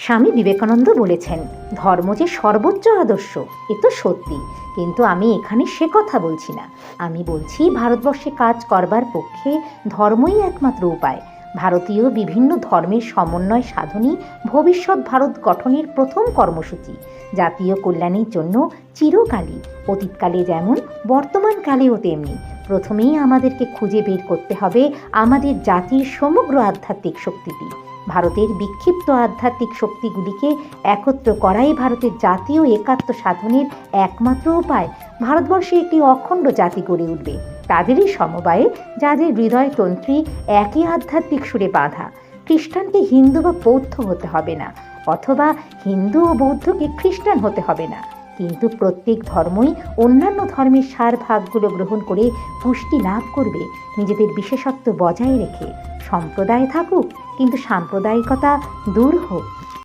স্বামী বিবেকানন্দ বলেছেন, ধর্ম যে সর্বোচ্চ আদর্শ, এ তো সত্যি, কিন্তু আমি এখানে সে কথা বলছি না। আমি বলছি ভারতবর্ষে কাজ করবার পক্ষে ধর্মই একমাত্র উপায়। ভারতীয় বিভিন্ন ধর্মের সমন্বয় সাধনই ভবিষ্যৎ ভারত গঠনের প্রথম কর্মসূচি। জাতীয় কল্যাণের জন্য চিরকালই, অতীতকালে যেমন বর্তমানকালেও তেমনি, প্রথমেই আমাদেরকে খুঁজে বের করতে হবে আমাদের জাতির সমগ্র আধ্যাত্মিক শক্তিটি। ভারতের বিক্ষিপ্ত আধ্যাত্মিক শক্তিগুলিকে একত্র করাই ভারতের জাতীয় একাত্ম সাধনের একমাত্র উপায়। ভারতবর্ষে একটি অখণ্ড জাতি গড়ে উঠবে তাদেরই সমবায়ে, যাদের হৃদয়তন্ত্রী একই আধ্যাত্মিক সুরে বাঁধা। খ্রিস্টানকে হিন্দু বা বৌদ্ধ হতে হবে না, অথবা হিন্দু ও বৌদ্ধকে খ্রিস্টান হতে হবে না, কিন্তু প্রত্যেক ধর্মই অন্যান্য ধর্মের সার ভাগগুলো গ্রহণ করে পুষ্টি লাভ করবে, নিজেদের বিশেষত্ব বজায় রেখে। সম্প্রদায় থাকুক, কিন্তু সাম্প্রদায়িকতা দূর হোক।